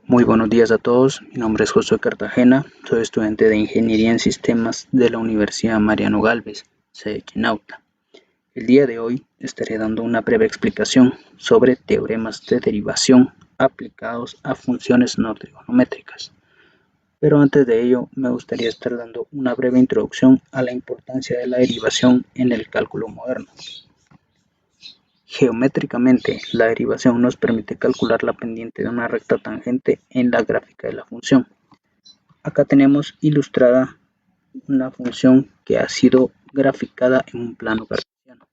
Muy buenos días a todos, mi nombre es Josué Cartagena, soy estudiante de Ingeniería en Sistemas de la Universidad Mariano Galvez, sede Quinauta. El día de hoy estaré dando una breve explicación sobre teoremas de derivación aplicados a funciones no trigonométricas. Pero antes de ello, me gustaría estar dando una breve introducción a la importancia de la derivación en el cálculo moderno. Geométricamente, la derivación nos permite calcular la pendiente de una recta tangente en la gráfica de la función. Acá tenemos ilustrada una función que ha sido graficada en un plano cartesiano,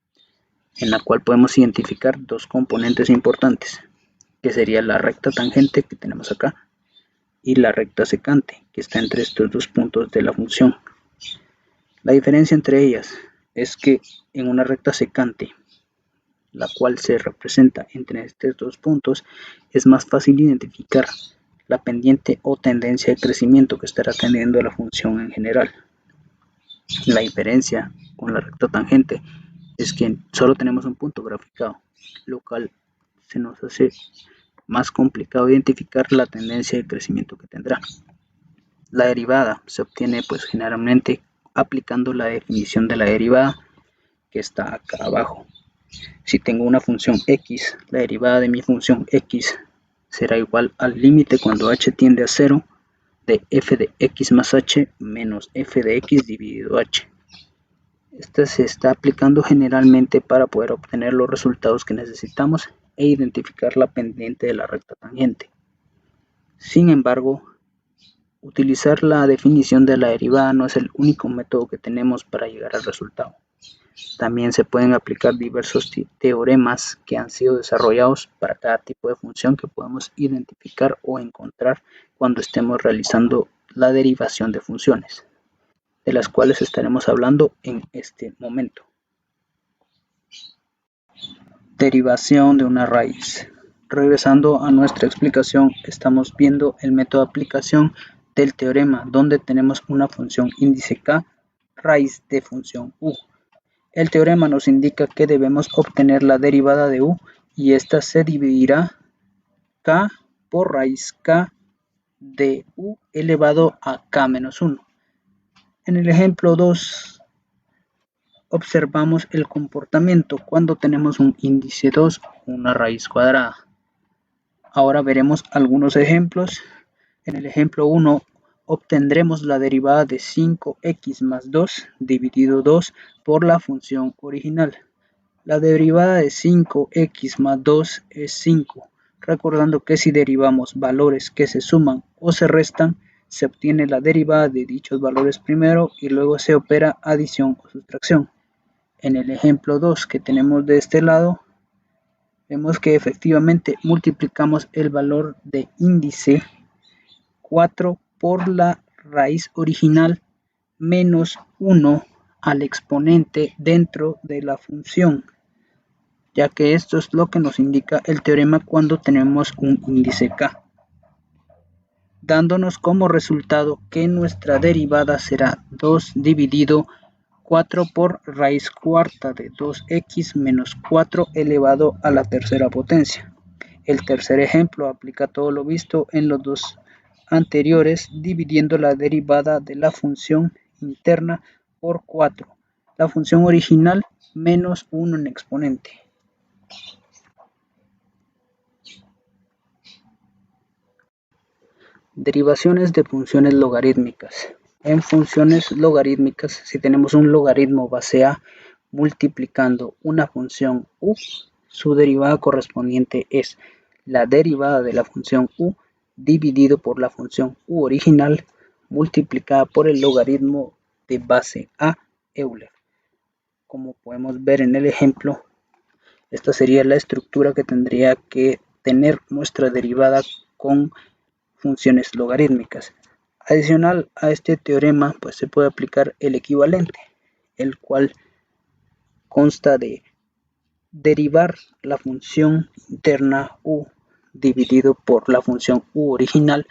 en la cual podemos identificar dos componentes importantes, que sería la recta tangente que tenemos acá y la recta secante, que está entre estos dos puntos de la función. La diferencia entre ellas es que en una recta secante, la cual se representa entre estos dos puntos, es más fácil identificar la pendiente o tendencia de crecimiento que estará teniendo la función en general. La diferencia con la recta tangente es que solo tenemos un punto graficado, lo cual se nos hace más complicado identificar la tendencia de crecimiento que tendrá. La derivada se obtiene generalmente aplicando la definición de la derivada que está acá abajo. Si tengo una función x, la derivada de mi función x será igual al límite cuando h tiende a 0 de f de x más h menos f de x dividido h. Esta se está aplicando generalmente para poder obtener los resultados que necesitamos e identificar la pendiente de la recta tangente. Sin embargo, utilizar la definición de la derivada no es el único método que tenemos para llegar al resultado. También se pueden aplicar diversos teoremas que han sido desarrollados para cada tipo de función que podemos identificar o encontrar cuando estemos realizando la derivación de funciones, de las cuales estaremos hablando en este momento. Derivación de una raíz. Regresando a nuestra explicación, estamos viendo el método de aplicación del teorema, donde tenemos una función índice k, raíz de función u. El teorema nos indica que debemos obtener la derivada de u y esta se dividirá k por raíz k de u elevado a k menos 1. En el ejemplo 2 observamos el comportamiento cuando tenemos un índice 2 o una raíz cuadrada. Ahora veremos algunos ejemplos. En el ejemplo 1 obtendremos la derivada de 5x más 2 dividido 2 por la función original. La derivada de 5x más 2 es 5, recordando que si derivamos valores que se suman o se restan, se obtiene la derivada de dichos valores primero y luego se opera adición o sustracción. En el ejemplo 2 que tenemos de este lado, vemos que efectivamente multiplicamos el valor de índice 4 por la raíz original menos 1 al exponente dentro de la función, ya que esto es lo que nos indica el teorema cuando tenemos un índice k, dándonos como resultado que nuestra derivada será 2 dividido 4 por raíz cuarta de 2x menos 4 elevado a la tercera potencia. El tercer ejemplo aplica todo lo visto en los dos anteriores, dividiendo la derivada de la función interna por 4, la función original menos 1 en exponente. Derivaciones de funciones logarítmicas. En funciones logarítmicas, si tenemos un logaritmo base a multiplicando una función u, su derivada correspondiente es la derivada de la función u dividido por la función u original multiplicada por el logaritmo de base a Euler. Como podemos ver en el ejemplo, esta sería la estructura que tendría que tener nuestra derivada con funciones logarítmicas. Adicional a este teorema, se puede aplicar el equivalente, el cual consta de derivar la función interna u dividido por la función u original.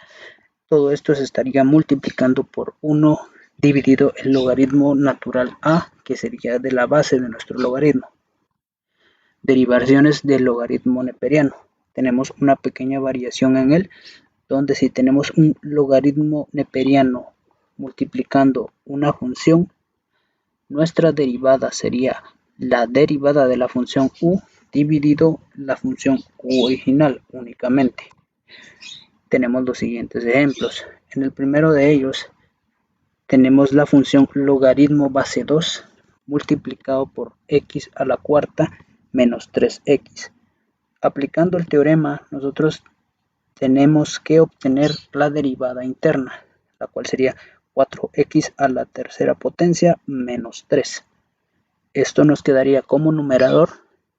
Todo esto se estaría multiplicando por 1 dividido el logaritmo natural a, que sería de la base de nuestro logaritmo. Derivaciones del logaritmo neperiano. Tenemos una pequeña variación en él, donde si tenemos un logaritmo neperiano multiplicando una función, nuestra derivada sería la derivada de la función u dividido la función u original únicamente. Tenemos los siguientes ejemplos. En el primero de ellos tenemos la función logaritmo base 2 multiplicado por x a la cuarta menos 3x. Aplicando el teorema, nosotros tenemos que obtener la derivada interna, la cual sería 4x a la tercera potencia menos 3. Esto nos quedaría como numerador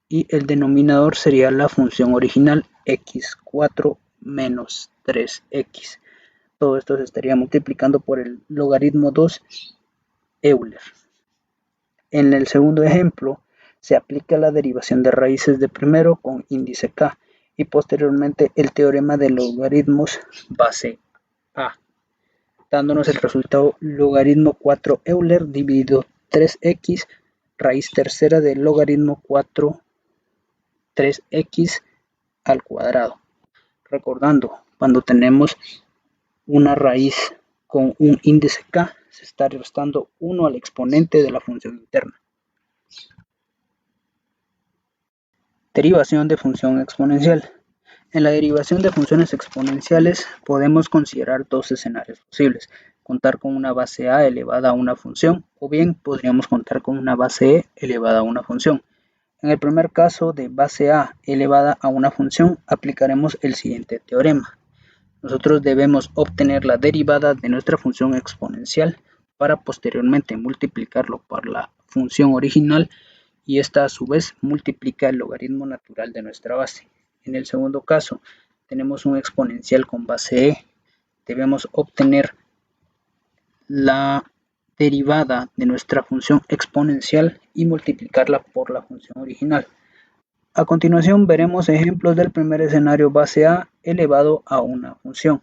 y el denominador sería la función original x4 menos 3x. Todo esto se estaría multiplicando por el logaritmo 2 Euler. En el segundo ejemplo, se aplica la derivación de raíces de primero con índice k y posteriormente el teorema de logaritmos base a, dándonos el resultado logaritmo 4 Euler dividido 3x raíz tercera del logaritmo 4 3x al cuadrado. Recordando, cuando tenemos una raíz con un índice k, se está restando 1 al exponente de la función interna. Derivación de función exponencial. En la derivación de funciones exponenciales podemos considerar dos escenarios posibles: contar con una base a elevada a una función, o bien podríamos contar con una base e elevada a una función. En el primer caso de base a elevada a una función, aplicaremos el siguiente teorema. Nosotros debemos obtener la derivada de nuestra función exponencial para posteriormente multiplicarlo por la función original, y esta a su vez multiplica el logaritmo natural de nuestra base. En el segundo caso, tenemos un exponencial con base e. Debemos obtener la derivada de nuestra función exponencial y multiplicarla por la función original. A continuación veremos ejemplos del primer escenario base a elevado a una función.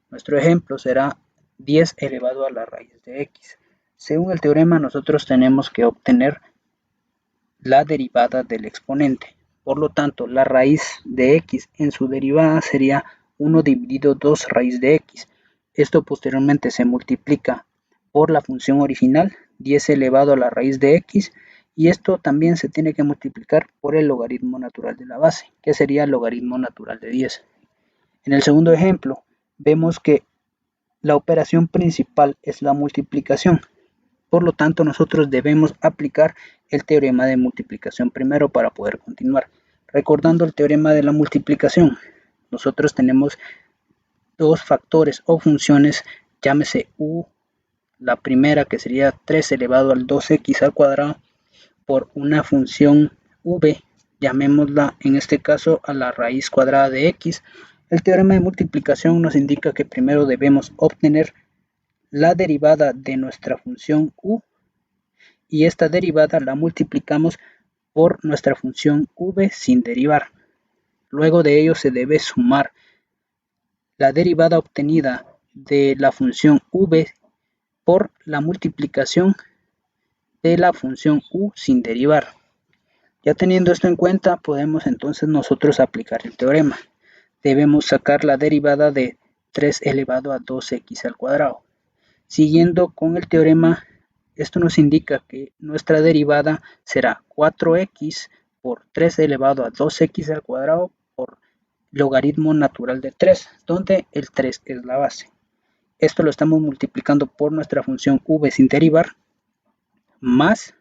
Nuestro ejemplo será 10 elevado a la raíz de x. Según el teorema, nosotros tenemos que obtener la derivada del exponente. Por lo tanto, la raíz de x en su derivada sería 1 dividido 2 raíz de x. Esto posteriormente se multiplica por la función original, 10 elevado a la raíz de x, y esto también se tiene que multiplicar por el logaritmo natural de la base, que sería el logaritmo natural de 10. En el segundo ejemplo, vemos que la operación principal es la multiplicación. Por lo tanto, nosotros debemos aplicar el teorema de multiplicación primero para poder continuar. Recordando el teorema de la multiplicación, nosotros tenemos dos factores o funciones, llámese u, la primera que sería 3 elevado al 2x al cuadrado, por una función v, llamémosla en este caso a la raíz cuadrada de x. El teorema de multiplicación nos indica que primero debemos obtener la derivada de nuestra función u, y esta derivada la multiplicamos por nuestra función v sin derivar. Luego de ello se debe sumar la derivada obtenida de la función v por la multiplicación de la función u sin derivar. Ya teniendo esto en cuenta, podemos entonces nosotros aplicar el teorema. Debemos sacar la derivada de 3 elevado a 2x al cuadrado. Siguiendo con el teorema, esto nos indica que nuestra derivada será 4x por 3 elevado a 2x al cuadrado por logaritmo natural de 3, donde el 3 es la base. Esto lo estamos multiplicando por nuestra función v sin derivar, más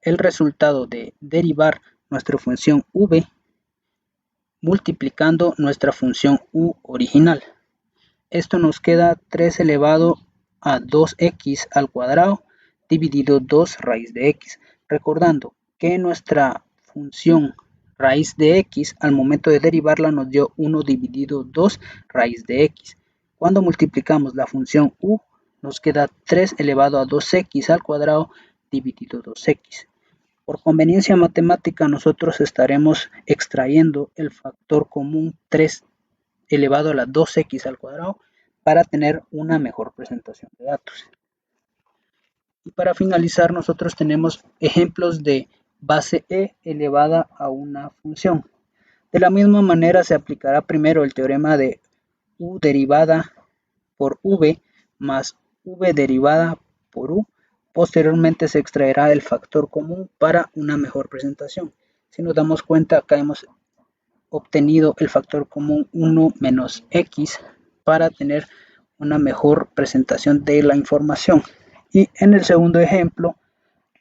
el resultado de derivar nuestra función v multiplicando nuestra función u original. Esto nos queda 3 elevado a 2x al cuadrado dividido 2 raíz de x. Recordando que nuestra función raíz de x al momento de derivarla nos dio 1 dividido 2 raíz de x. Cuando multiplicamos la función u, nos queda 3 elevado a 2x al cuadrado dividido 2x. Por conveniencia matemática, nosotros estaremos extrayendo el factor común 3 elevado a la 2x al cuadrado para tener una mejor presentación de datos. Y para finalizar, nosotros tenemos ejemplos de base e elevada a una función. De la misma manera se aplicará primero el teorema de u derivada por v más v derivada por u. Posteriormente se extraerá el factor común para una mejor presentación. Si nos damos cuenta, acá hemos obtenido el factor común 1 menos x para tener una mejor presentación de la información. Y en el segundo ejemplo,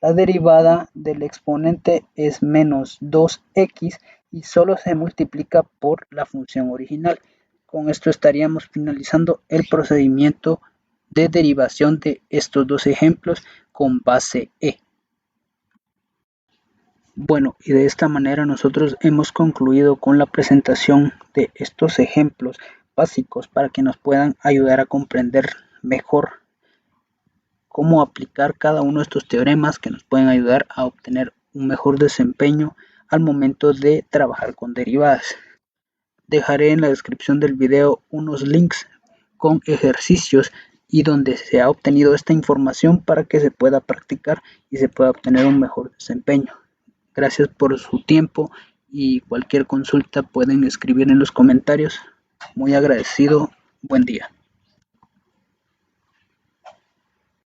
la derivada del exponente es menos 2x y solo se multiplica por la función original. Con esto estaríamos finalizando el procedimiento de derivación de estos dos ejemplos con base E. Bueno, y de esta manera nosotros hemos concluido con la presentación de estos ejemplos básicos para que nos puedan ayudar a comprender mejor cómo aplicar cada uno de estos teoremas que nos pueden ayudar a obtener un mejor desempeño al momento de trabajar con derivadas. Dejaré en la descripción del video unos links con ejercicios y donde se ha obtenido esta información para que se pueda practicar y se pueda obtener un mejor desempeño. Gracias por su tiempo y cualquier consulta pueden escribir en los comentarios. Muy agradecido. Buen día.